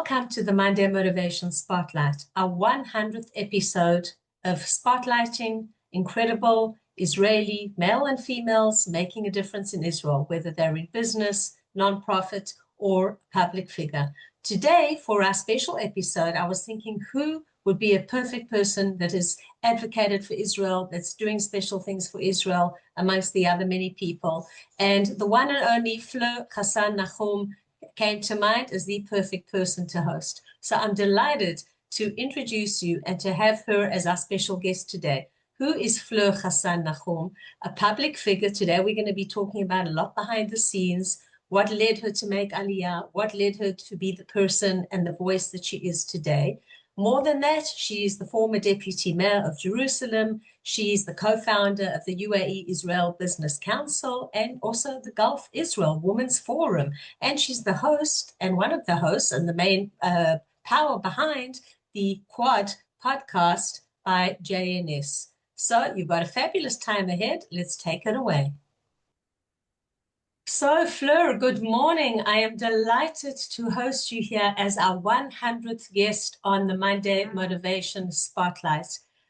Welcome to the Monday Motivation Spotlight, our 100th episode of spotlighting incredible Israeli male and females making a difference in Israel, whether they're in business, nonprofit, or public figure. Today, for our special episode, I was thinking who would be a perfect person that has advocated for Israel, that's doing special things for Israel amongst the other many people. And the one and only Fleur Hassan-Nahoum came to mind as the perfect person to host. So I'm delighted to introduce you and to have her as our special guest today. Who is Fleur Hassan-Nahoum? A public figure. Today we're going to be talking about a lot behind the scenes, what led her to make Aliyah, what led her to be the person and the voice that she is today. More than that, she is the former deputy mayor of Jerusalem. She is the co-founder of the UAE-Israel Business Council and also the Gulf Israel Women's Forum. And she's the host and one of the hosts and the main power behind the Quad podcast by JNS. So you've got a fabulous time ahead. Let's take it away. So, Fleur, good morning. I am delighted to host you here as our 100th guest on the Monday Motivation Spotlight.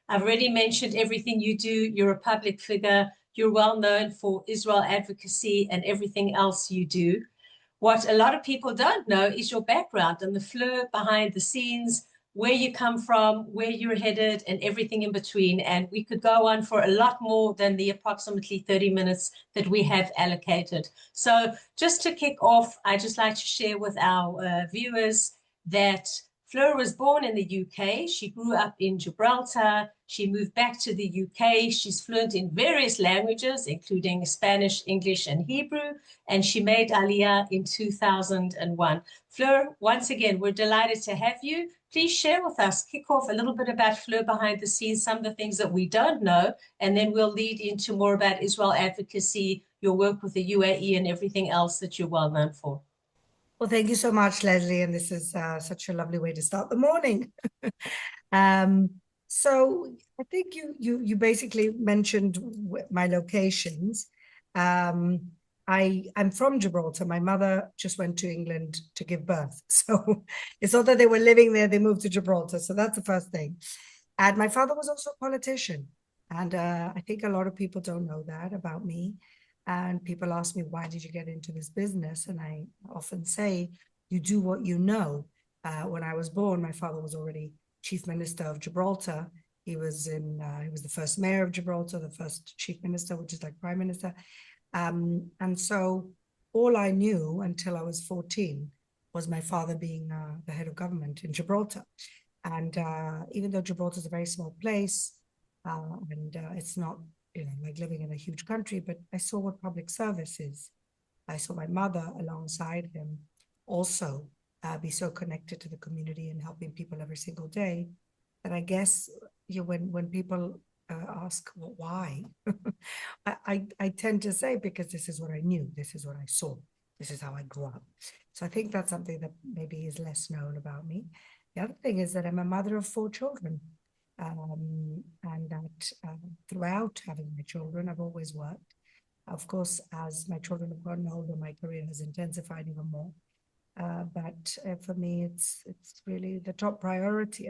I've already mentioned everything you do. You're a public figure. You're well known for Israel advocacy and everything else you do. What a lot of people don't know is your background and the Fleur behind the scenes, where you come from, where you're headed, and everything in between. And we could go on for a lot more than the approximately 30 minutes that we have allocated. So just to kick off, I'd just like to share with our viewers that Fleur was born in the UK. She grew up in Gibraltar. She moved back to the UK. She's fluent in various languages, including Spanish, English, and Hebrew. And she made Aliyah in 2001. Fleur, once again, we're delighted to have you. Please share with us, kick off a little bit about Fleur behind the scenes, some of the things that we don't know, and then we'll lead into more about Israel advocacy, your work with the UAE, and everything else that you're well known for. Well, thank you so much, Lesley, and this is such a lovely way to start the morning. So I think you basically mentioned my locations. I'm from Gibraltar. My mother just went to England to give birth. So it's not that they were living there, they moved to Gibraltar. So that's the first thing. And my father was also a politician. And I think a lot of people don't know that about me. And people ask me, why did you get into this business? And I often say, you do what you know. When I was born, my father was already Chief Minister of Gibraltar. He was the first mayor of Gibraltar, the first Chief Minister, which is like Prime Minister. And so all I knew until I was 14 was my father being the head of government in Gibraltar. And even though Gibraltar is a very small place, and it's not like living in a huge country, but I saw what public service is. I saw my mother alongside him also be so connected to the community and helping people every single day that I guess when people ask, well, why? I tend to say, because this is what I knew, this is what I saw, this is how I grew up. So I think that's something that maybe is less known about me. The other thing is that I'm a mother of 4 children. And that throughout having my children, I've always worked. Of course, as my children have gotten older, my career has intensified even more. But for me, it's really the top priority.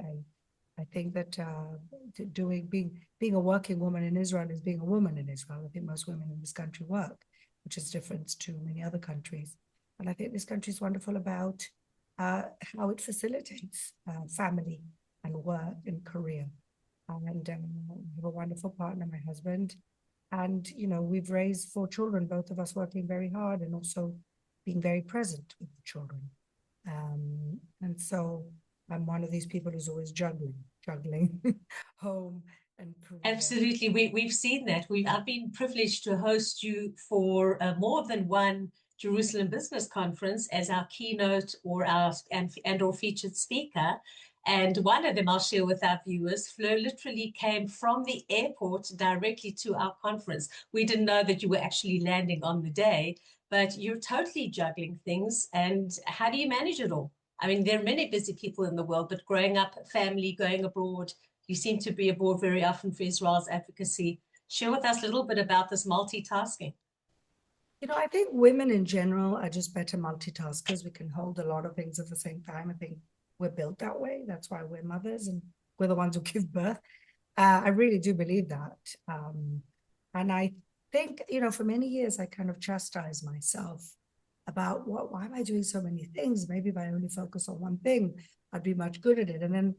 I think that being a working woman in Israel is being a woman in Israel. I think most women in this country work, which is different to many other countries. And I think this country is wonderful about how it facilitates family and work and career. And I have a wonderful partner, my husband. And, we've raised 4 children, both of us working very hard and also being very present with the children. And so I'm one of these people who's always juggling home and career. Absolutely. We've seen that. I've been privileged to host you for more than one Jerusalem Business Conference as our keynote or or featured speaker. And one of them I'll share with our viewers. Fleur literally came from the airport directly to our conference. We didn't know that you were actually landing on the day, but you're totally juggling things. And how do you manage it all? I mean, there are many busy people in the world, but growing up, family, going abroad, you seem to be abroad very often for Israel's advocacy. Share with us a little bit about this multitasking. I think women in general are just better multitaskers. We can hold a lot of things at the same time. I think we're built that way. That's why we're mothers and we're the ones who give birth. I really do believe that. And I think, for many years, I kind of chastised myself about why am I doing so many things? Maybe if I only focus on one thing, I'd be much good at it. And then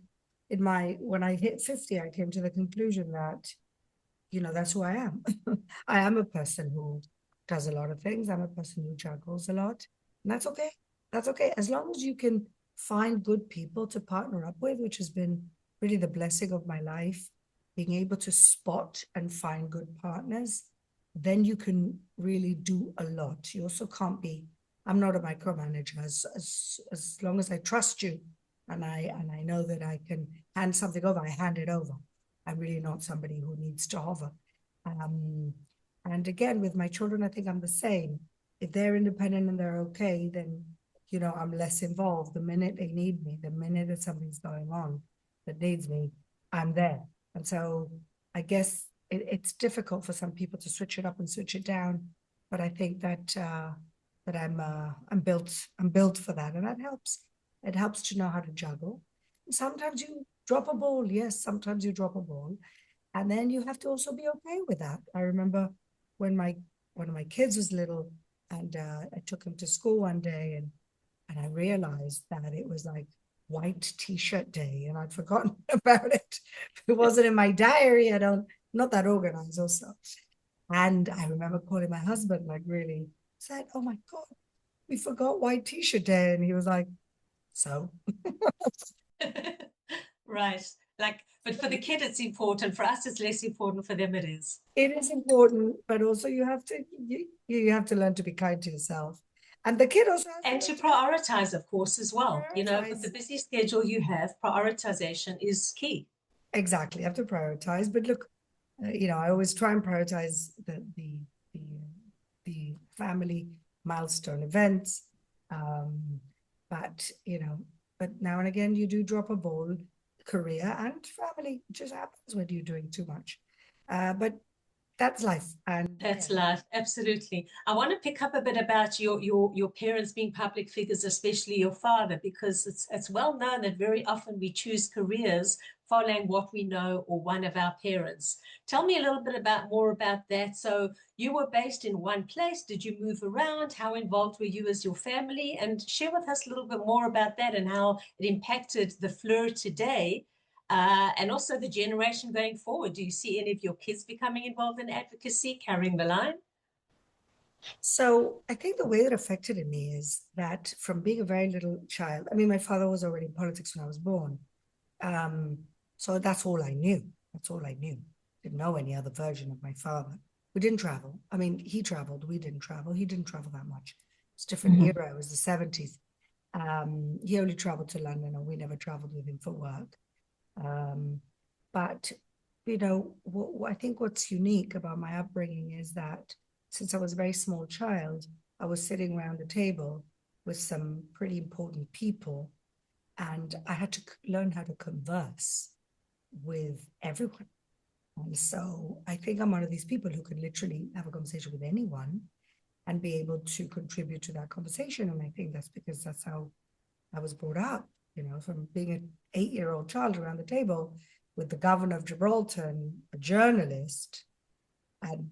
when I hit 50, I came to the conclusion that, that's who I am. I am a person who does a lot of things. I'm a person who juggles a lot. And that's okay. That's okay. As long as you can find good people to partner up with, which has been really the blessing of my life, being able to spot and find good partners, then you can really do a lot. You also can't be, I'm not a micromanager. As long as I trust you and I know that I can hand something over, I hand it over. I'm really not somebody who needs to hover. And again, with my children, I think I'm the same. If they're independent and they're okay, then, I'm less involved. The minute they need me, the minute that something's going on that needs me, I'm there. And so I guess it's difficult for some people to switch it up and switch it down. But I think that I'm built for that. And that helps. It helps to know how to juggle. And sometimes you drop a ball. Yes, sometimes you drop a ball. And then you have to also be okay with that. I remember when one of my kids was little and I took him to school one day and I realized that it was like white t-shirt day and I'd forgotten about it. It wasn't in my diary. Not that organized also. And I remember calling my husband, like really said, oh my God, we forgot white t-shirt day. And he was like, so? Right. But for the kid, it's important. For us, it's less important. For them, it is. It is important, but also you have to learn to be kind to yourself. And the kid also and to prioritize, of course, as well. Prioritize. With the busy schedule you have, prioritization is key. Exactly, you have to prioritize. But look, I always try and prioritize the family milestone events. But now and again you do drop a ball, career and family. It just happens when you're doing too much. But that's life. And that's life, absolutely. I want to pick up a bit about your parents being public figures, especially your father, because it's well known that very often we choose careers following what we know or one of our parents. Tell me a little bit more about that. So you were based in one place. Did you move around? How involved were you as your family? And share with us a little bit more about that and how it impacted the Fleur today. And also the generation going forward. Do you see any of your kids becoming involved in advocacy, carrying the line? So I think the way that affected me is that from being a very little child, I mean, my father was already in politics when I was born. So that's all I knew. That's all I knew. Didn't know any other version of my father. We didn't travel. I mean, he traveled. We didn't travel. He didn't travel that much. It's a different era. It was the 70s. He only traveled to London, and we never traveled with him for work. But, I think what's unique about my upbringing is that since I was a very small child, I was sitting around a table with some pretty important people, and I had to learn how to converse with everyone. And so I think I'm one of these people who can literally have a conversation with anyone and be able to contribute to that conversation. And I think that's because that's how I was brought up. From being an 8-year-old child around the table with the governor of Gibraltar and a journalist and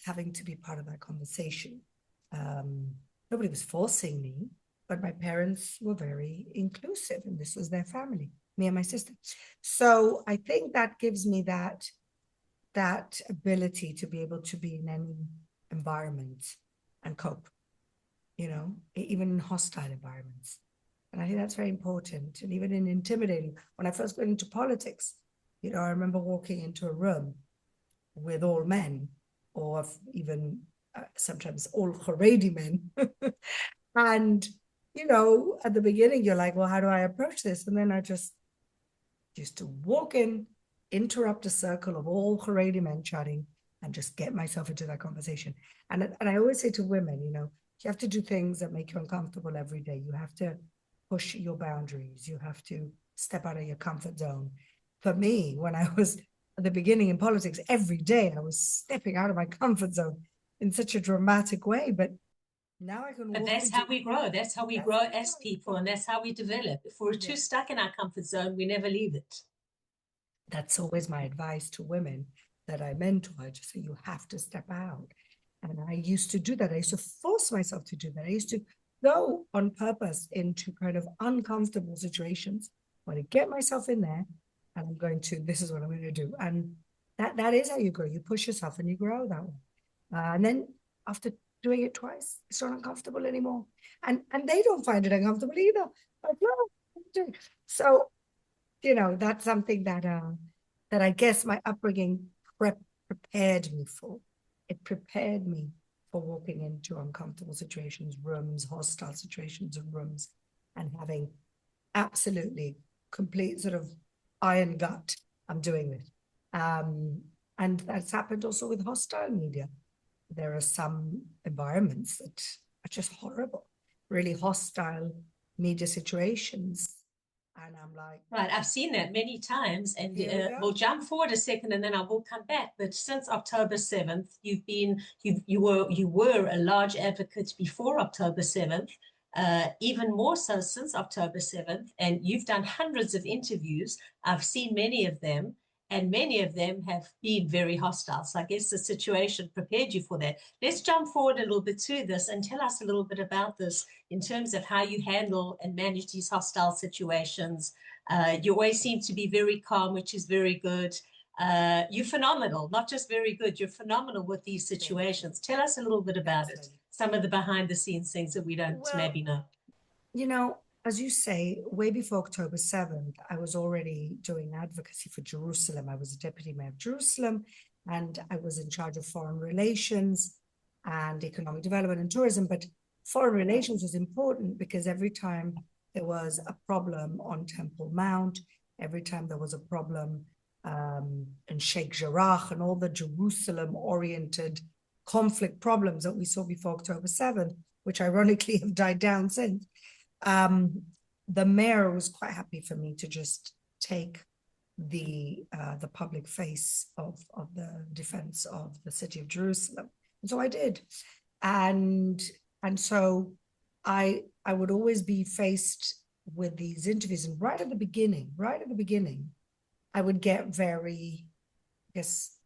having to be part of that conversation. Nobody was forcing me, but my parents were very inclusive and this was their family, me and my sister. So I think that gives me that ability to be able to be in any environment and cope, even in hostile environments. And I think that's very important. And even in intimidating, when I first got into politics, I remember walking into a room with all men, or even sometimes all Haredi men. And, at the beginning, you're like, well, how do I approach this? And then I just used to walk in, interrupt a circle of all Haredi men chatting, and just get myself into that conversation. And I always say to women, you have to do things that make you uncomfortable every day. You have to push your boundaries. You have to step out of your comfort zone. For me, when I was at the beginning in politics, every day I was stepping out of my comfort zone in such a dramatic way. But Now I can But walk that's into how we grow. That's how we that's grow how we as go. people, and that's how we develop. If we're Yeah. too stuck in our comfort zone, we never leave it. That's always my advice to women that I mentor. I just say, you have to step out. And I used to do that. I used to force myself to do that. I used to go on purpose into kind of uncomfortable situations. I want to get myself in there and I'm going to, this is what I'm going to do. And that is how you grow. You push yourself and you grow that way. And then after doing it twice, it's not uncomfortable anymore. And they don't find it uncomfortable either. Like, no. So that's something that I guess my upbringing prepared me for. It prepared me for walking into uncomfortable situations, rooms, hostile situations of rooms, and having absolutely complete sort of iron gut. I'm doing it. And that's happened also with hostile media. There are some environments that are just horrible, really hostile media situations. And I'm like, Right, I've seen that many times, and here we we'll go. jump forward a second, and then I will come back. But since October 7th, you were a large advocate before October 7th, even more so since October 7th, and you've done hundreds of interviews. I've seen many of them, and many of them have been very hostile. So I guess the situation prepared you for that. Let's jump forward a little bit to this and tell us a little bit about this in terms of how you handle and manage these hostile situations. You always seem to be very calm, which is very good. You're phenomenal, not just very good, you're phenomenal with these situations. Tell us a little bit about it, some of the behind the scenes things that we don't maybe know. As you say, way before October 7th, I was already doing advocacy for Jerusalem. I was a deputy mayor of Jerusalem, and I was in charge of foreign relations and economic development and tourism. But foreign relations was important because every time there was a problem on Temple Mount, every time there was a problem in Sheikh Jarrah and all the Jerusalem-oriented conflict problems that we saw before October 7th, which ironically have died down since, the mayor was quite happy for me to just take the public face of the defense of the city of Jerusalem. And so I did. And so I would always be faced with these interviews. And right at the beginning, I would get very, I guess,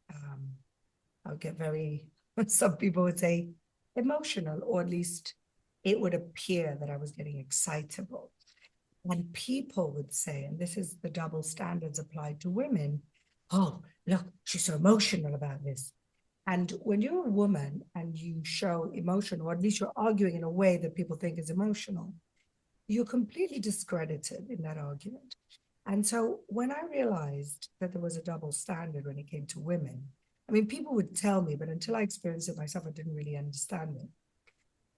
I would get very, some people would say, emotional, or at least it would appear that I was getting excitable. And people would say, and this is the double standards applied to women, oh, look, she's so emotional about this. And when you're a woman and you show emotion, or at least you're arguing in a way that people think is emotional, you're completely discredited in that argument. And so when I realized that there was a double standard when it came to women, I mean, people would tell me, but until I experienced it myself, I didn't really understand it.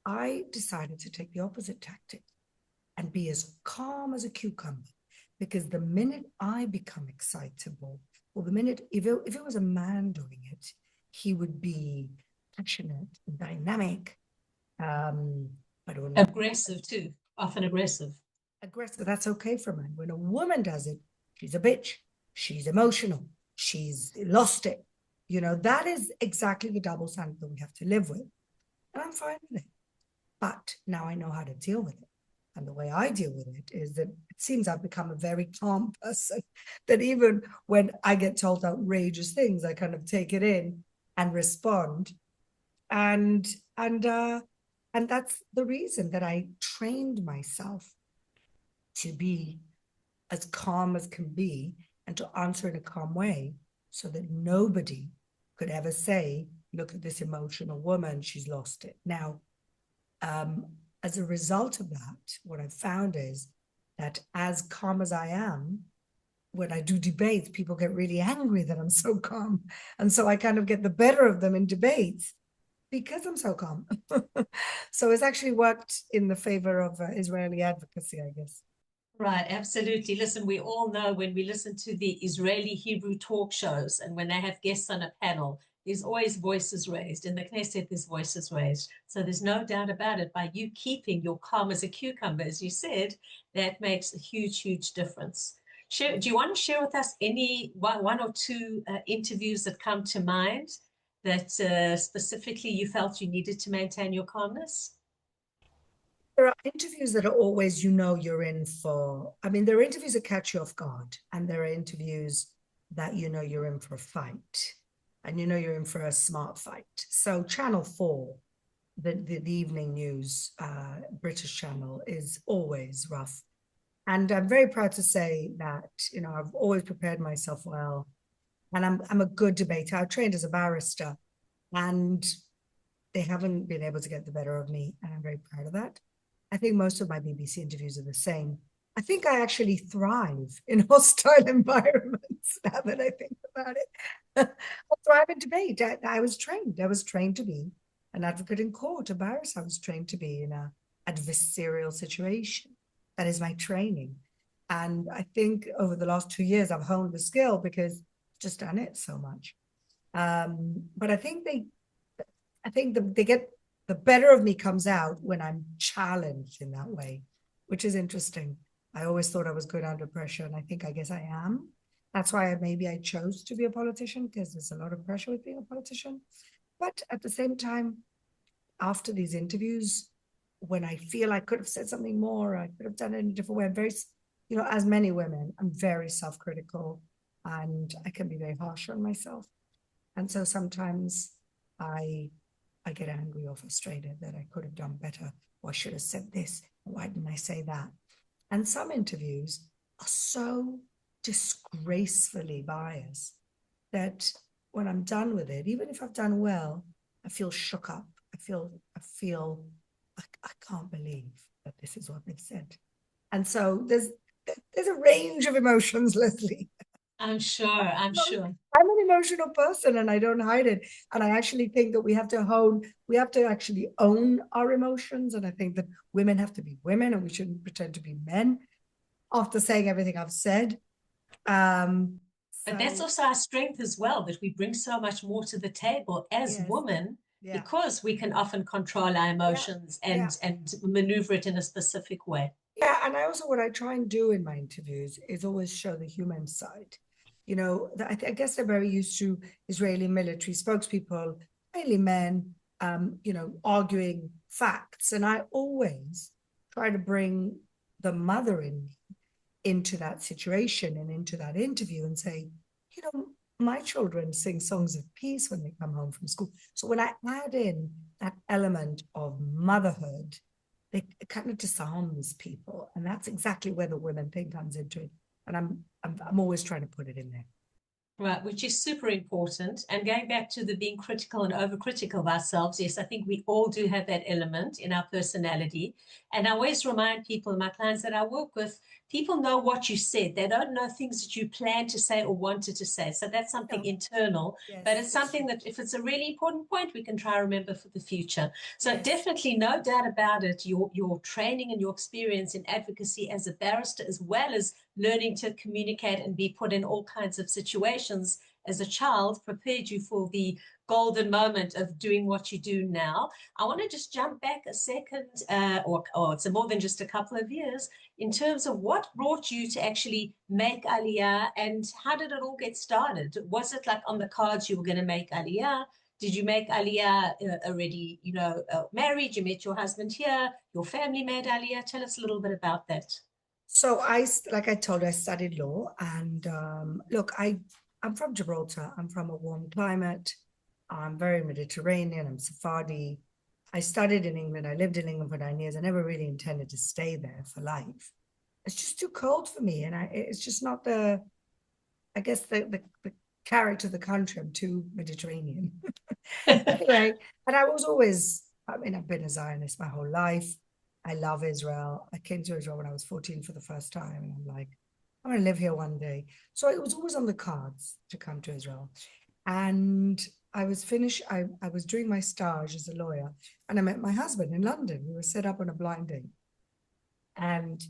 I decided to take the opposite tactic and be as calm as a cucumber, because the minute I become excitable, or the minute, if it was a man doing it, he would be passionate and dynamic, but Aggressive too, often aggressive. Aggressive, that's okay for a man. When a woman does it, she's a bitch, she's emotional, she's lost it. That is exactly the double standard that we have to live with. And I'm fine with it. But now I know how to deal with it. And the way I deal with it is that it seems I've become a very calm person, that even when I get told outrageous things, I kind of take it in and respond. And that's the reason that I trained myself to be as calm as can be and to answer in a calm way, so that nobody could ever say, look at this emotional woman, she's lost it. Now, as a result of that, what I've found is that as calm as I am, when I do debates, people get really angry that I'm so calm. And so I kind of get the better of them in debates because I'm so calm. So it's actually worked in the favor of Israeli advocacy, I guess. Right, absolutely. Listen, we all know when we listen to the Israeli Hebrew talk shows and when they have guests on a panel, there's always voices raised. In the Knesset, there's voices raised. So there's no doubt about it. By you keeping your calm as a cucumber, as you said, that makes a huge, huge difference. Do you want to share with us any one or two interviews that come to mind that specifically you felt you needed to maintain your calmness? There are interviews that are always, you're in for, I mean, there are interviews that catch you off guard, and there are interviews that you're in for a fight, and you're in for a smart fight. So Channel 4, the evening news, British channel, is always rough. And I'm very proud to say that, I've always prepared myself well, and I'm a good debater. I trained as a barrister, and they haven't been able to get the better of me, and I'm very proud of that. I think most of my BBC interviews are the same. I think I actually thrive in hostile environments now that I think about it. I thrive in debate. I was trained. I was trained to be an advocate in court, a barrister. I was trained to be in an adversarial situation. That is my training. And I think over the last 2 years, I've honed the skill because I've just done it so much. But I think they get the better of me comes out when I'm challenged in that way, which is interesting. I always thought I was good under pressure, and I guess I am. That's why maybe I chose to be a politician, because there's a lot of pressure with being a politician. But at the same time, after these interviews, when I feel I could have said something more, I could have done it in a different way. I'm very, as many women, I'm very self-critical, and I can be very harsh on myself. And so sometimes I get angry or frustrated that I could have done better, or I should have said this, why didn't I say that? And some interviews are so disgracefully biased that when I'm done with it, even if I've done well, I feel shook up. I feel I can't believe that this is what they've said. And so there's a range of emotions, Lesley. I'm sure. I'm an emotional person, and I don't hide it. And I actually think that we have to actually own our emotions. And I think that women have to be women, and we shouldn't pretend to be men after saying everything I've said. But that's also our strength as well, that we bring so much more to the table as women, because we can often control our emotions and maneuver it in a specific way. Yeah, and what I try and do in my interviews is always show the human side. I guess they're very used to Israeli military spokespeople, mainly men, arguing facts. And I always try to bring the mother in me into that situation and into that interview and say, my children sing songs of peace when they come home from school. So when I add in that element of motherhood, it kind of disarms people. And that's exactly where the women thing comes into it. And I'm always trying to put it in there. Right, which is super important. And going back to the being critical and overcritical of ourselves, yes, I think we all do have that element in our personality. And I always remind people, my clients that I work with, people know what you said. They don't know things that you planned to say or wanted to say. So that's something internal, but it's something that if it's a really important point, we can try to remember for the future. So definitely no doubt about it, your training and your experience in advocacy as a barrister, as well as learning to communicate and be put in all kinds of situations as a child, prepared you for the golden moment of doing what you do now. I want to just jump back a second, or it's more than just a couple of years, in terms of what brought you to actually make Aliyah, and how did it all get started? Was it like on the cards you were going to make Aliyah? Did you make Aliyah already, married? You met your husband here, your family made Aliyah? Tell us a little bit about that. So like I told you, I studied law, and look, I'm from Gibraltar. I'm from a warm climate. I'm very Mediterranean. I'm Sephardi. I studied in England. I lived in England for 9 years. I never really intended to stay there for life. It's just too cold for me, and it's just not the character of the country. I'm too Mediterranean. Anyway, and I've been a Zionist my whole life. I love Israel. I came to Israel when I was 14 for the first time, and I'm like, I'm going to live here one day. So it was always on the cards to come to Israel. And I was doing my stage as a lawyer, and I met my husband in London. We were set up on a blind date. And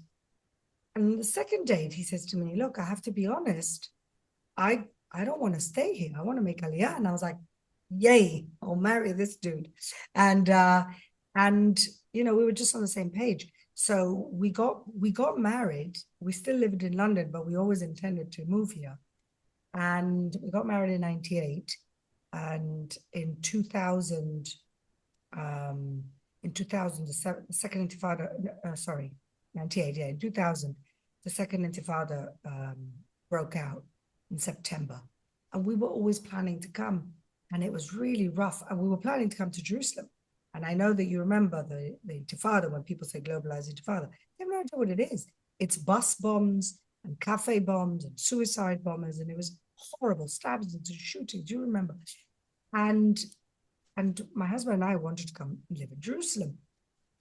the second date, he says to me, look, I have to be honest. I don't want to stay here. I want to make Aliyah. And I was like, yay, I'll marry this dude. And we were just on the same page. So we got married. We still lived in London, but we always intended to move here. And we got married in 98. And in 2000, in 2000, the second intifada, 98, yeah, in 2000, the second intifada broke out in September. And we were always planning to come. And it was really rough. And we were planning to come to Jerusalem. And I know that you remember the intifada, when people say globalized intifada, they have no idea what it is. It's bus bombs and cafe bombs and suicide bombers. And it was horrible, stabs and shooting. Do you remember? And my husband and I wanted to come and live in Jerusalem.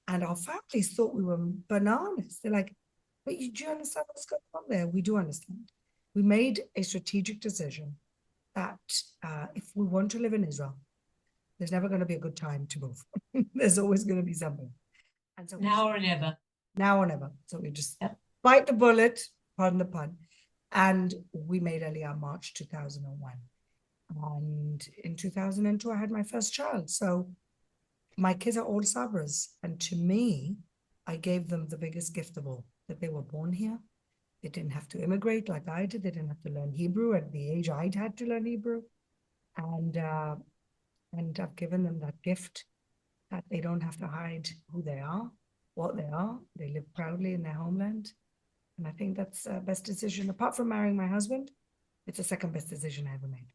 And our families thought we were bananas. They're like, but do you understand what's going on there? We do understand. We made a strategic decision that if we want to live in Israel, there's never going to be a good time to move. There's always going to be something. And so now or never. Now or never. So we just bite the bullet, pardon the pun. And we made Aliyah March 2001. And in 2002, I had my first child. So my kids are all Sabras. And to me, I gave them the biggest gift of all, that they were born here. They didn't have to immigrate like I did. They didn't have to learn Hebrew at the age I'd had to learn Hebrew. And I've given them that gift, that they don't have to hide who they are, what they are. They live proudly in their homeland. And I think that's the best decision. Apart from marrying my husband, it's the second best decision I ever made.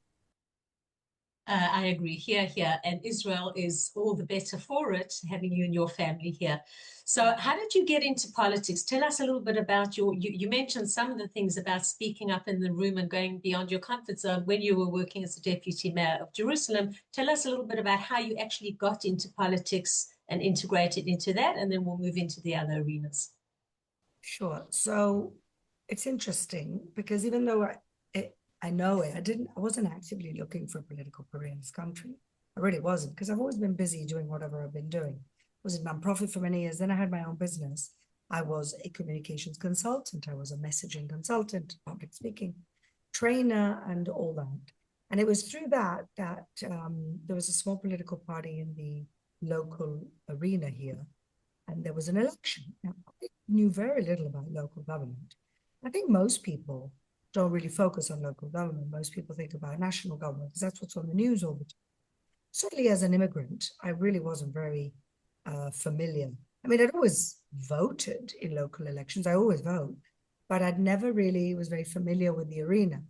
I agree. Here. And Israel is all the better for it, having you and your family here. So how did you get into politics? Tell us a little bit about you mentioned some of the things about speaking up in the room and going beyond your comfort zone when you were working as the deputy mayor of Jerusalem. Tell us a little bit about how you actually got into politics and integrated into that, and then we'll move into the other arenas. Sure. So it's interesting because even though I know it, I wasn't actively looking for a political career in this country. I really wasn't, because I've always been busy doing whatever I've been doing. I was a nonprofit for many years. Then I had my own business. I was a communications consultant. I was a messaging consultant, public speaking trainer, and all that. And it was through that there was a small political party in the local arena here, and there was an election. Now, I knew very little about local government. I think most people don't really focus on local government. Most people think about national government because that's what's on the news all the time. Certainly as an immigrant, I really wasn't very familiar. I mean, I'd always voted in local elections. I always vote, but I'd never really was very familiar with the arena.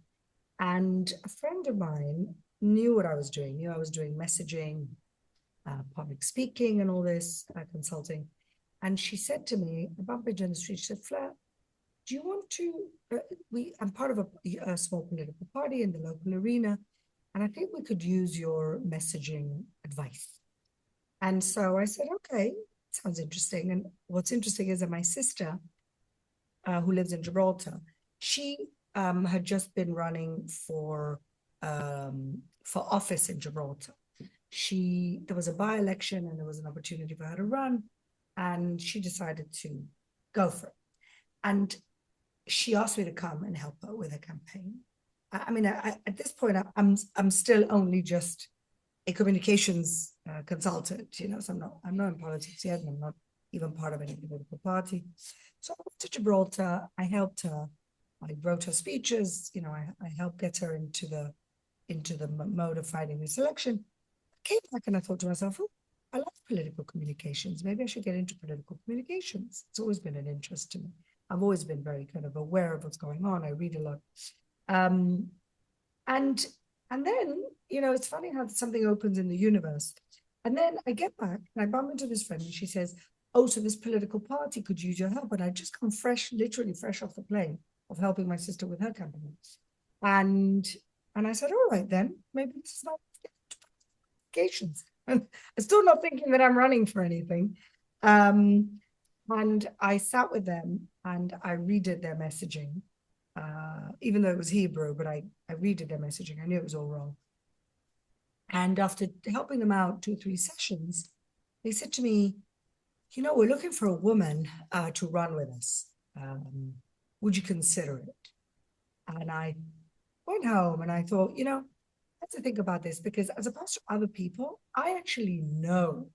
And a friend of mine knew what I was doing, knew I was doing messaging, public speaking and all this, consulting. And she said to me, I bumped into her in the street, she said, Fleur, do you want to, I'm part of a small political party in the local arena, and I think we could use your messaging advice. And so I said, okay, sounds interesting. And what's interesting is that my sister, who lives in Gibraltar, she had just been running for office in Gibraltar. There was a by-election and there was an opportunity for her to run, and she decided to go for it. And she asked me to come and help her with her campaign. I mean, at this point, I'm still only just a communications consultant, so I'm not in politics yet, and I'm not even part of any political party. So I went to Gibraltar. I helped her. I wrote her speeches. I helped get her into the mode of fighting this election. I came back and I thought to myself, oh, I love political communications. Maybe I should get into political communications. It's always been an interest to me. I've always been very kind of aware of what's going on. I read a lot. And then, it's funny how something opens in the universe. And then I get back and I bump into this friend and she says, oh, so this political party could use your help. And I just come literally fresh off the plane of helping my sister with her campaign. And I said, all right, then, maybe this is not communications. And I'm still not thinking that I'm running for anything. And I sat with them and I redid their messaging, even though it was Hebrew, but I redid their messaging. I knew it was all wrong. And after helping them out 2-3 sessions, they said to me, we're looking for a woman to run with us. Would you consider it? And I went home and I thought, I have to think about this, because as opposed to other people, I actually know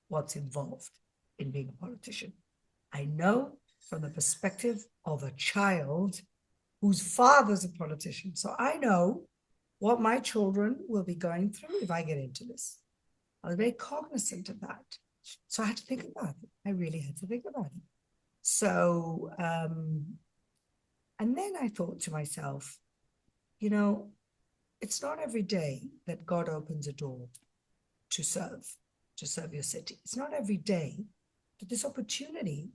what's involved in being a politician. I know from the perspective of a child whose father's a politician. So I know what my children will be going through if I get into this. I was very cognizant of that. So I had to think about it. I really had to think about it. So, and then I thought to myself, you know, it's not every day that God opens a door to serve your city. It's not every day that this opportunity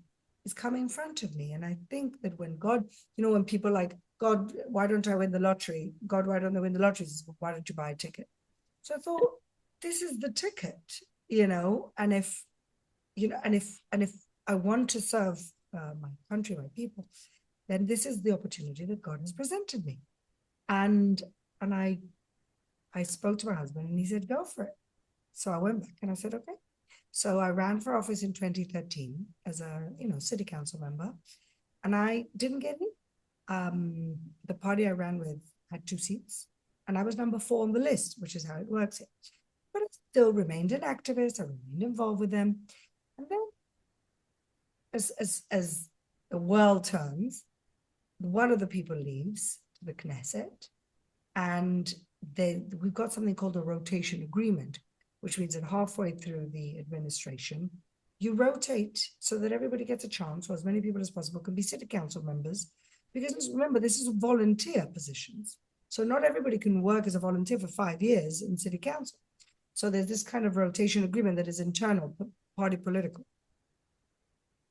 is coming in front of me. And I think that when God, when people like, God, why don't I win the lottery? God, why don't I win the lottery? Says, well, why don't you buy a ticket? So I thought, this is the ticket, and if, and if I want to serve my country, my people, then this is the opportunity that God has presented me. And I spoke to my husband and he said, go for it. So I went back and I said, okay. So I ran for office in 2013 as a, city council member, and I didn't get in. The party I ran with had 2 seats, and I was number 4 on the list, which is how it works here. But I still remained an activist. I remained involved with them. And then as the world turns, one of the people leaves to the Knesset, and we've got something called a rotation agreement, which means that halfway through the administration, you rotate so that everybody gets a chance, or as many people as possible can be city council members. Because remember, this is volunteer positions. So not everybody can work as a volunteer for 5 years in city council. So there's this kind of rotation agreement that is internal, party political.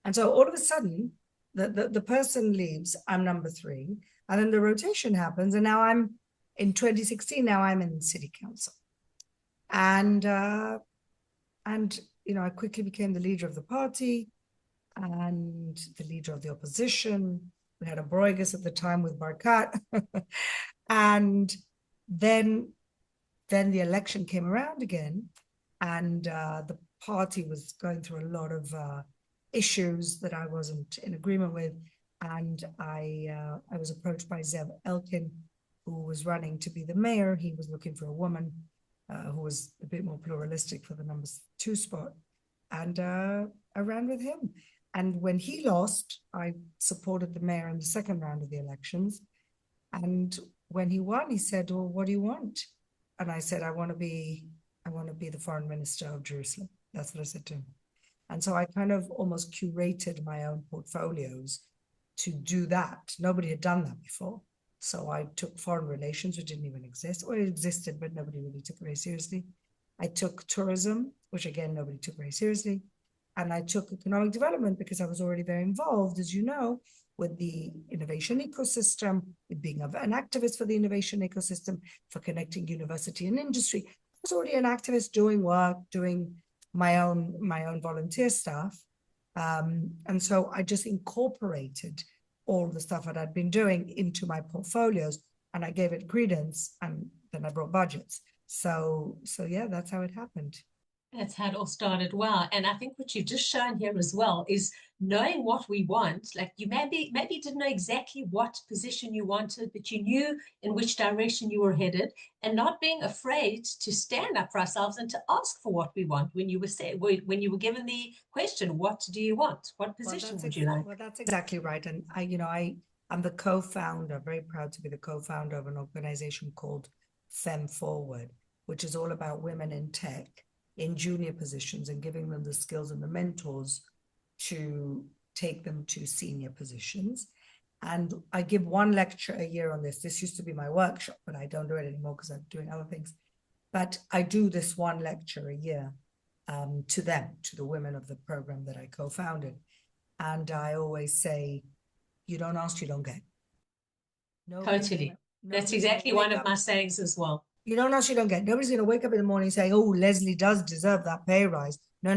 And so all of a sudden, the person leaves, I'm number 3, and then the rotation happens, and now I'm in 2016, now I'm in city council. And I quickly became the leader of the party and the leader of the opposition. We had a Broigus at the time with Barkat. And then the election came around again, and the party was going through a lot of issues that I wasn't in agreement with. And I was approached by Zev Elkin, who was running to be the mayor. He was looking for a woman who was a bit more pluralistic for the number 2 spot. And I ran with him. And when he lost, I supported the mayor in the second round of the elections. And when he won, he said, well, what do you want? And I said, I want to be the foreign minister of Jerusalem. That's what I said to him. And so I kind of almost curated my own portfolios to do that. Nobody had done that before. So I took foreign relations, which didn't even exist, or it existed, but nobody really took it very seriously. I took tourism, which again, nobody took very seriously. And I took economic development because I was already very involved, as you know, with the innovation ecosystem, with being an activist for the innovation ecosystem, for connecting university and industry. I was already an activist doing work, doing my own volunteer stuff. And so I just incorporated all the stuff that I'd been doing into my portfolios, and I gave it credence, and then I brought budgets. So yeah, that's how it happened. That's how it all started. Wow. And I think what you've just shown here as well is knowing what we want. Like you maybe didn't know exactly what position you wanted, but you knew in which direction you were headed, and not being afraid to stand up for ourselves and to ask for what we want when you were given the question, what do you want? What position would you like? Well, that's exactly right. And I'm the co-founder, very proud to be the co-founder of an organization called Fem Forward, which is all about women in tech in junior positions and giving them the skills and the mentors to take them to senior positions. And I give 1 lecture a year on this. This used to be my workshop, but I don't do it anymore because I'm doing other things. But I do this 1 lecture a year to them, to the women of the program that I co-founded. And I always say, you don't ask, you don't get. Totally. That's exactly one of my sayings as well. You don't ask, you don't get. Nobody's going to wake up in the morning saying, oh, Lesley does deserve that pay rise. No.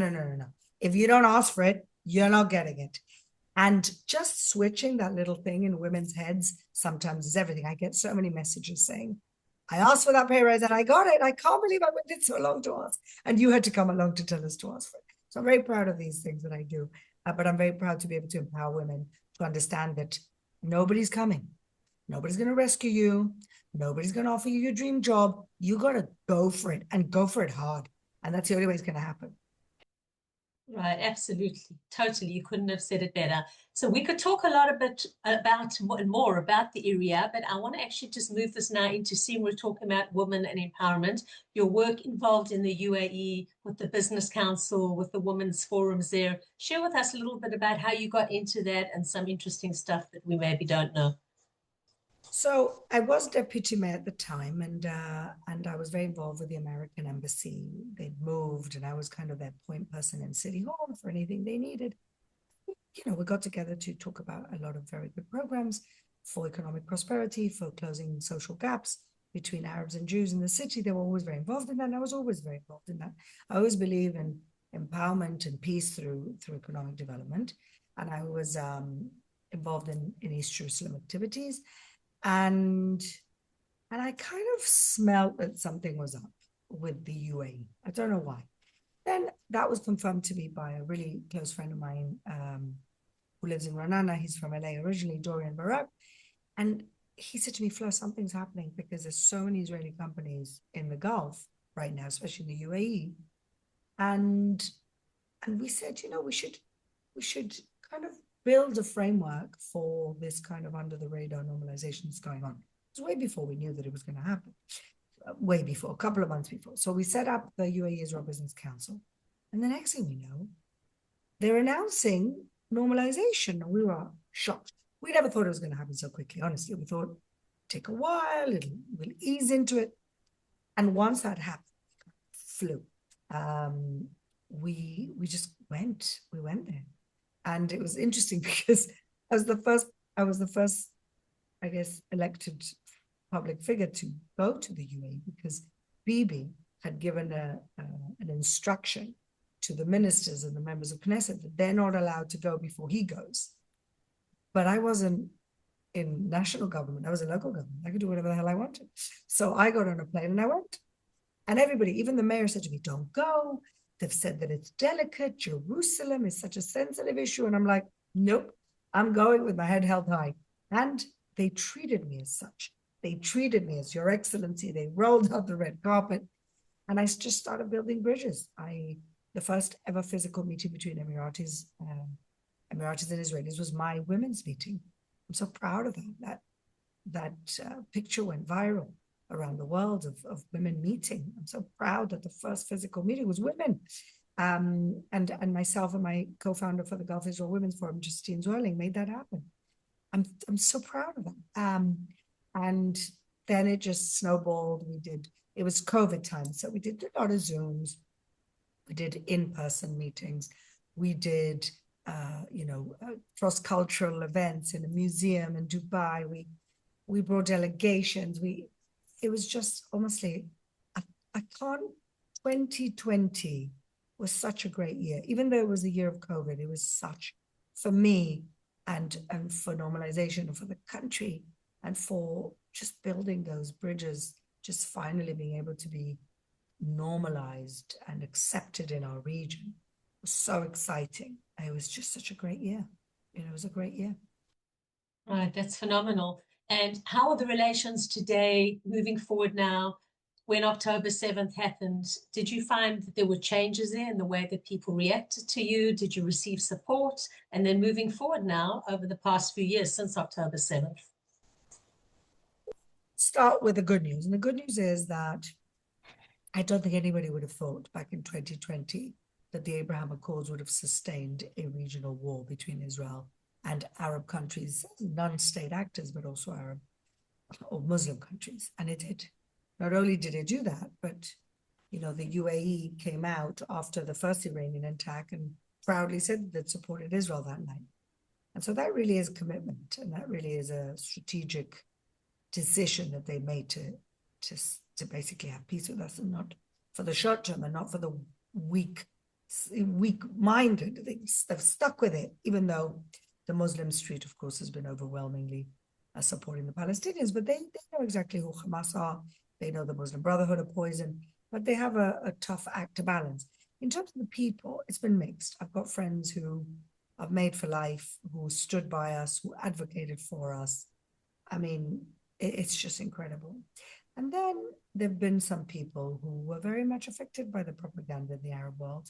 If you don't ask for it, you're not getting it. And just switching that little thing in women's heads sometimes is everything. I get so many messages saying, I asked for that pay rise and I got it. I can't believe I waited so long to ask. And you had to come along to tell us to ask for it. So I'm very proud of these things that I do. But I'm very proud to be able to empower women to understand that nobody's coming. Nobody's going to rescue you. Nobody's going to offer you your dream job. You got to go for it, and go for it hard. And that's the only way it's going to happen. Right, absolutely. Totally. You couldn't have said it better. So we could talk a lot a bit about more about the area, but I want to actually just move this now into seeing we're talking about women and empowerment. Your work involved in the UAE with the Business Council, with the women's forums there. Share with us a little bit about how you got into that and some interesting stuff that we maybe don't know. So I was deputy mayor at the time, and I was very involved with the American embassy. They'd moved, and I was kind of their point person in City Hall for anything they needed. We got together to talk about a lot of very good programs for economic prosperity, for closing social gaps between Arabs and Jews in the city. They were always very involved in that, and I was always very involved in that. I always believe in empowerment and peace through economic development, and I was involved in East Jerusalem activities, and I kind of smelled that something was up with the UAE. I don't know why. Then that was confirmed to me by a really close friend of mine who lives in Ranana. He's from LA originally, Dorian Barak. And he said to me, Fleur, something's happening because there's so many Israeli companies in the Gulf right now, especially in the UAE. And we said, we should kind of build a framework for this kind of under the radar normalization that's going on. It was way before we knew that it was going to happen, way before, a couple of months before. So we set up the UAE-Israel Business Council. And the next thing we know, they're announcing normalization. And we were shocked. We never thought it was going to happen so quickly, honestly. We thought, take a while, we'll ease into it. And once that happened, flew. We just went. We went there. And it was interesting because I was the first, I guess, elected public figure to go to the UAE because Bibi had given an instruction to the ministers and the members of Knesset that they're not allowed to go before he goes. But I wasn't in national government. I was in local government. I could do whatever the hell I wanted. So I got on a plane and I went. And everybody, even the mayor said to me, don't go. They've said that it's delicate. Jerusalem is such a sensitive issue. And I'm like, nope, I'm going with my head held high. And they treated me as such. They treated me as Your Excellency. They rolled out the red carpet. And I just started building bridges. The first ever physical meeting between Emiratis and Israelis was my women's meeting. I'm so proud of that picture went viral around the world of women meeting. I'm so proud that the first physical meeting was women. And myself and my co-founder for the Gulf Israel Women's Forum, Justine Zwirling, made that happen. I'm so proud of that. And then it just snowballed. It was COVID time, so we did a lot of Zooms. We did in-person meetings. We did, cross-cultural events in a museum in Dubai. We brought delegations. It was just honestly, I can't. 2020 was such a great year, even though it was the year of COVID. It was such for me and for normalization and for the country and for just building those bridges, just finally being able to be normalized and accepted in our region. It was so exciting. It was just such a great year. It was a great year. Right, that's phenomenal. And how are the relations today moving forward now? When October 7th happened, did you find that there were changes there in the way that people reacted to you? Did you receive support? And then moving forward now over the past few years since October 7th? Start with the good news. And the good news is that I don't think anybody would have thought back in 2020 that the Abraham Accords would have sustained a regional war between Israel and Arab countries, non-state actors, but also Arab or Muslim countries. And it did. Not only did it do that, but the UAE came out after the first Iranian attack and proudly said that supported Israel that night. And so that really is commitment, and that really is a strategic decision that they made to basically have peace with us, and not for the short term and not for the weak-minded. They've stuck with it, even though the Muslim street, of course, has been overwhelmingly supporting the Palestinians. But they know exactly who Hamas are. They know the Muslim Brotherhood are poison, but they have a tough act to balance. In terms of the people, it's been mixed. I've got friends who I've made for life, who stood by us, who advocated for us. I mean, it's just incredible. And then there have been some people who were very much affected by the propaganda in the Arab world.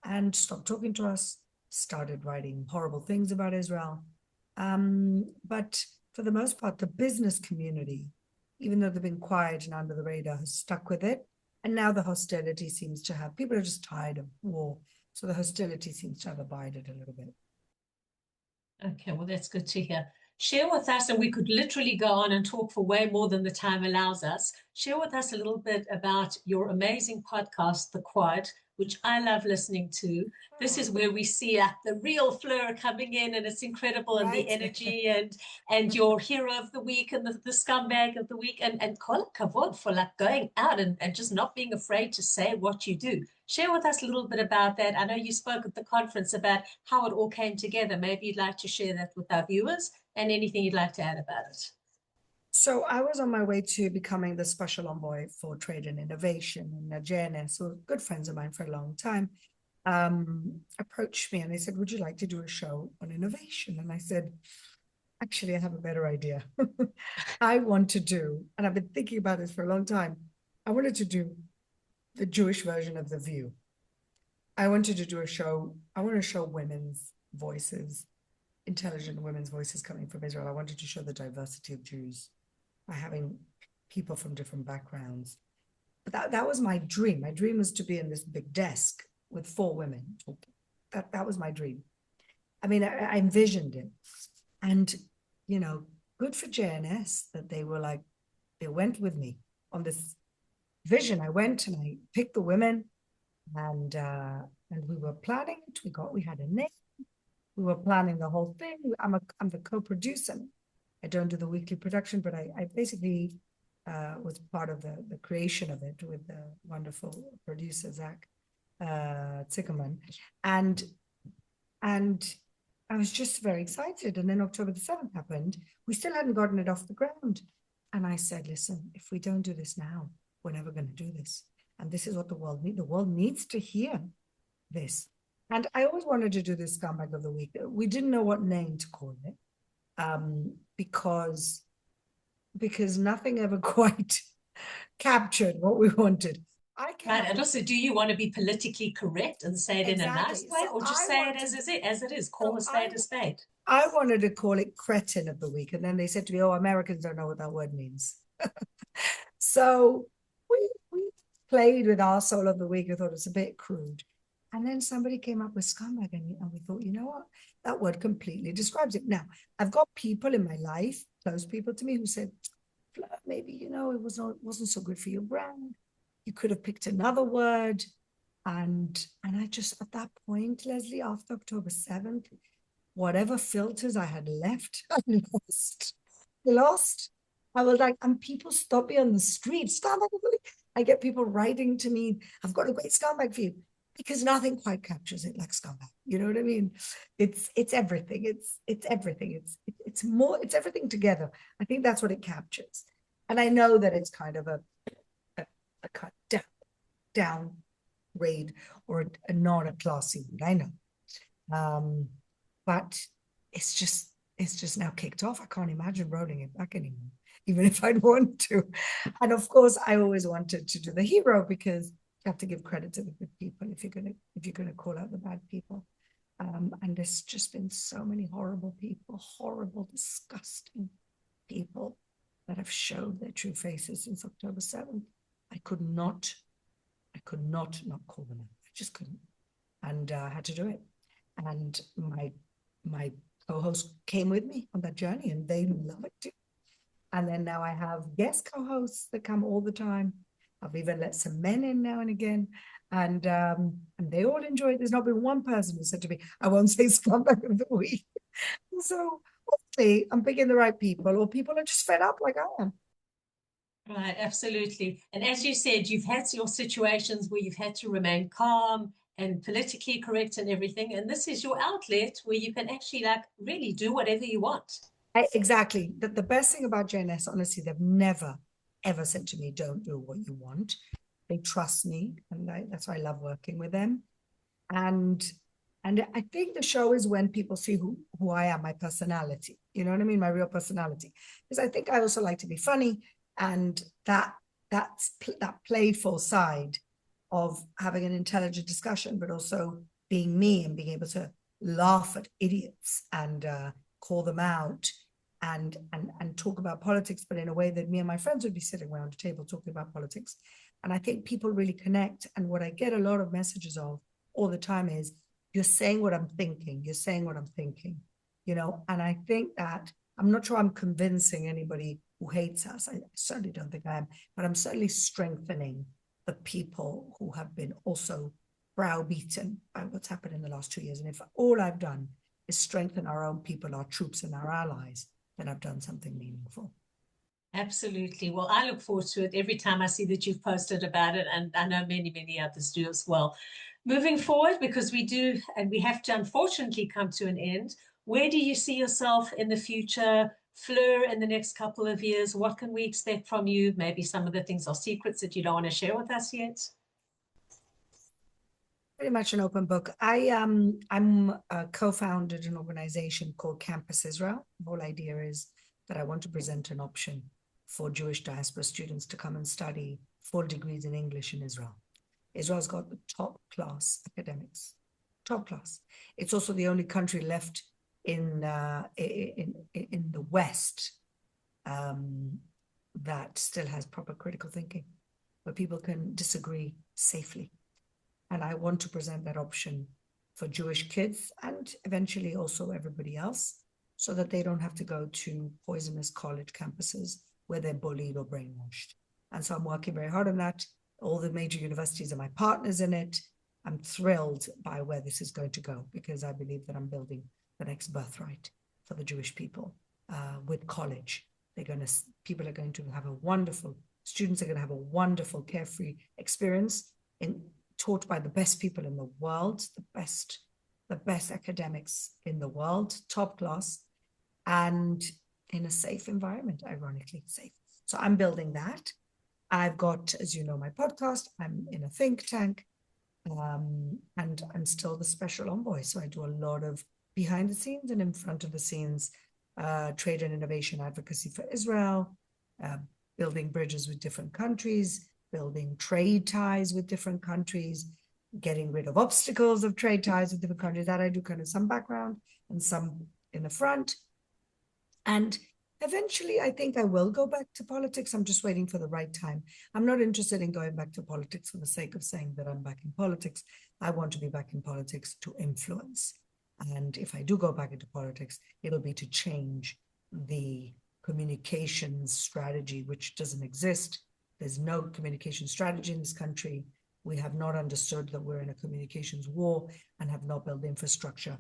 and stopped talking to us, started writing horrible things about Israel. But for the most part, the business community, even though they've been quiet and under the radar, has stuck with it. And now the hostility seems to have, people are just tired of war. So the hostility seems to have abided a little bit. Okay, well, that's good to hear. Share with us, and we could literally go on and talk for way more than the time allows us. Share with us a little bit about your amazing podcast, The Quad, which I love listening to. This is where we see the real Fleur coming in, and it's incredible, and the energy, and your hero of the week, and the scumbag of the week, and kol kavod for like going out and just not being afraid to say what you do. Share with us a little bit about that. I know you spoke at the conference about how it all came together. Maybe you'd like to share that with our viewers and anything you'd like to add about it. So I was on my way to becoming the special envoy for trade and innovation, and JNS, who are good friends of mine for a long time, approached me and they said, would you like to do a show on innovation? And I said, actually, I have a better idea. I want to do, and I've been thinking about this for a long time, I wanted to do the Jewish version of The View. I wanted to do a show, I want to show women's voices, intelligent women's voices coming from Israel. I wanted to show the diversity of Jews by having people from different backgrounds. But that was my dream. My dream was to be in this big desk with 4 women talking. That was my dream. I mean, I envisioned it. And, you know, good for JNS that they were like, they went with me on this vision. I went and I picked the women, and we were planning it. We had a name. We were planning the whole thing. I'm the co-producer. I don't do the weekly production, but I basically was part of the creation of it with the wonderful producer, Zach Zickerman. And I was just very excited. And then October the 7th happened. We still hadn't gotten it off the ground. And I said, listen, if we don't do this now, we're never going to do this. And this is what the world needs. The world needs to hear this. And I always wanted to do this Scumbag of the Week. We didn't know what name to call it because nothing ever quite captured what we wanted. Right, and also, do you want to be politically correct and say it in a nice way, or just say it as it is? Call a spade a spade. I wanted to call it Cretin of the Week, and then they said to me, "Oh, Americans don't know what that word means." So we played with our soul of the week. I thought it was a bit crude. And then somebody came up with scumbag, and we thought, you know what? That word completely describes it. Now, I've got people in my life, close people to me, who said, maybe, you know, it wasn't so good for your brand. You could have picked another word. And I just, at that point, Lesley, after October 7th, whatever filters I had left, I lost. I was like, and people stop me on the street. Scumbag. I get people writing to me, I've got a great scumbag for you. Because nothing quite captures it like scumbag. You know what I mean? It's everything. It's everything. It's more, it's everything together. I think that's what it captures. And I know that it's kind of a cut down grade or not a classy word. I know. But it's just now kicked off. I can't imagine rolling it back anymore, even if I'd want to. And of course, I always wanted to do the hero, because you have to give credit to the good people if you're gonna call out the bad people. And there's just been so many horrible people, horrible, disgusting people that have showed their true faces since October 7th. I could not not call them out. I just couldn't. And I had to do it. And my co-host came with me on that journey, and they love it too. And then now I have guest co-hosts that come all the time. I've even let some men in now and again, and they all enjoy it. There's not been one person who said to me, I won't say scumbag of the week. So hopefully I'm picking the right people, or people are just fed up like I am. Right, absolutely. And as you said, you've had your situations where you've had to remain calm and politically correct and everything. And this is your outlet where you can actually like really do whatever you want. Exactly. The best thing about JNS, honestly, they've never, ever said to me, don't do what you want. They trust me, and that's why I love working with them. And I think the show is when people see who I am, my personality. You know what I mean? My real personality. Because I think I also like to be funny, and that playful side of having an intelligent discussion, but also being me and being able to laugh at idiots and call them out and talk about politics, but in a way that me and my friends would be sitting around a table talking about politics. And I think people really connect. And what I get a lot of messages of all the time is, you're saying what I'm thinking. You're saying what I'm thinking, you know? And I think that I'm not sure I'm convincing anybody who hates us. I certainly don't think I am, but I'm certainly strengthening the people who have been also browbeaten by what's happened in the last 2 years. And if all I've done is strengthen our own people, our troops and our allies, then I've done something meaningful. Absolutely. Well, I look forward to it every time I see that you've posted about it, and I know many, many others do as well. Moving forward, because we do, and we have to unfortunately come to an end, where do you see yourself in the future, Fleur, in the next couple of years? What can we expect from you? Maybe some of the things are secrets that you don't want to share with us yet. Pretty much an open book. I'm co-founded an organization called Campus Israel. The whole idea is that I want to present an option for Jewish diaspora students to come and study full degrees in English in Israel. Israel's got the top class academics, top class. It's also the only country left in the West that still has proper critical thinking, where people can disagree safely. And I want to present that option for Jewish kids and eventually also everybody else, so that they don't have to go to poisonous college campuses where they're bullied or brainwashed. And so I'm working very hard on that. All the major universities are my partners in it. I'm thrilled by where this is going to go, because I believe that I'm building the next birthright for the Jewish people with college. People are going to have a wonderful, students are going to have a wonderful, carefree experience taught by the best people in the world, the best academics in the world, top class, and in a safe environment, ironically safe. So I'm building that. I've got, as you know, my podcast. I'm in a think tank, and I'm still the special envoy. So I do a lot of behind the scenes and in front of the scenes, trade and innovation advocacy for Israel, building bridges with different countries, building trade ties with different countries, getting rid of obstacles of trade ties with different countries. That I do kind of some background and some in the front. And eventually, I think I will go back to politics. I'm just waiting for the right time. I'm not interested in going back to politics for the sake of saying that I'm back in politics. I want to be back in politics to influence. And if I do go back into politics, it'll be to change the communications strategy, which doesn't exist. There's no communication strategy in this country. We have not understood that we're in a communications war and have not built infrastructure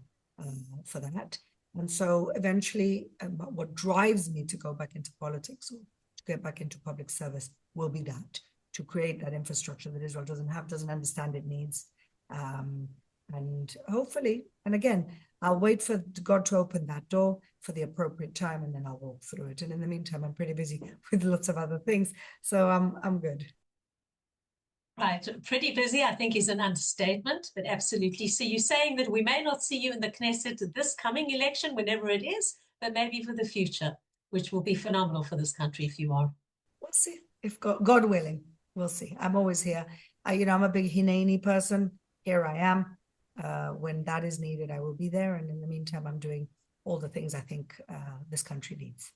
for that. And so eventually, what drives me to go back into politics or to get back into public service will be that, to create that infrastructure that Israel doesn't have, doesn't understand it needs. And hopefully, and again, I'll wait for God to open that door for the appropriate time, and then I'll walk through it. And in the meantime, I'm pretty busy with lots of other things. So I'm good. Right, pretty busy, I think, is an understatement, but absolutely. So you're saying that we may not see you in the Knesset this coming election, whenever it is, but maybe for the future, which will be phenomenal for this country if you are. We'll see. If God willing, we'll see. I'm always here. I'm a big Hineni person. Here I am. When that is needed, I will be there. And in the meantime, I'm doing all the things I think this country needs.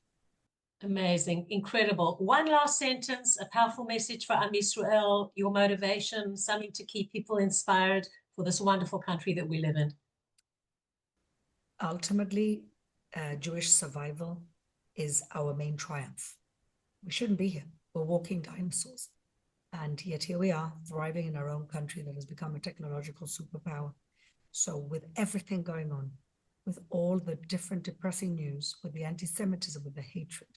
Amazing, incredible. One last sentence, a powerful message for Am Yisrael, your motivation, something to keep people inspired for this wonderful country that we live in. Ultimately, Jewish survival is our main triumph. We shouldn't be here. We're walking dinosaurs. And yet here we are, thriving in our own country that has become a technological superpower. So with everything going on, with all the different depressing news, with the anti-Semitism, with the hatred,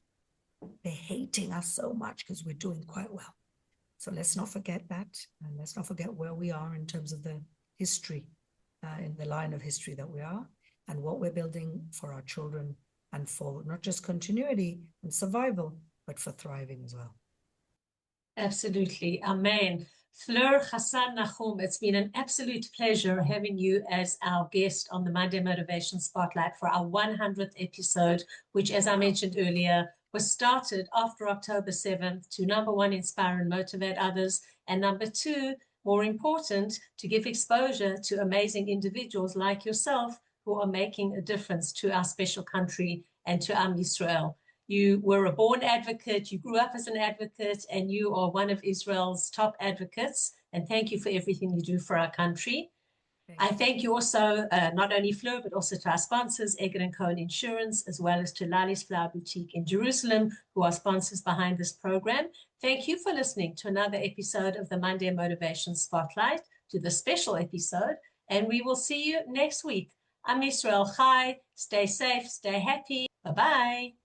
they're hating us so much because we're doing quite well. So let's not forget that. And let's not forget where we are in terms of the history, in the line of history that we are, and what we're building for our children, and for not just continuity and survival, but for thriving as well. Absolutely. Amen. Fleur Hassan-Nahoum, it's been an absolute pleasure having you as our guest on the Monday Motivation Spotlight for our 100th episode, which, as I mentioned earlier, was started after October 7th to, number one, inspire and motivate others, and number two, more important, to give exposure to amazing individuals like yourself who are making a difference to our special country and to Israel. You were a born advocate, you grew up as an advocate, and you are one of Israel's top advocates. And thank you for everything you do for our country. I thank you also, not only Fleur, but also to our sponsors, Egan & Cohen Insurance, as well as to Lali's Flower Boutique in Jerusalem, who are sponsors behind this program. Thank you for listening to another episode of the Monday Motivation Spotlight, to the special episode, and we will see you next week. I'm Israel Chai. Stay safe, stay happy. Bye-bye.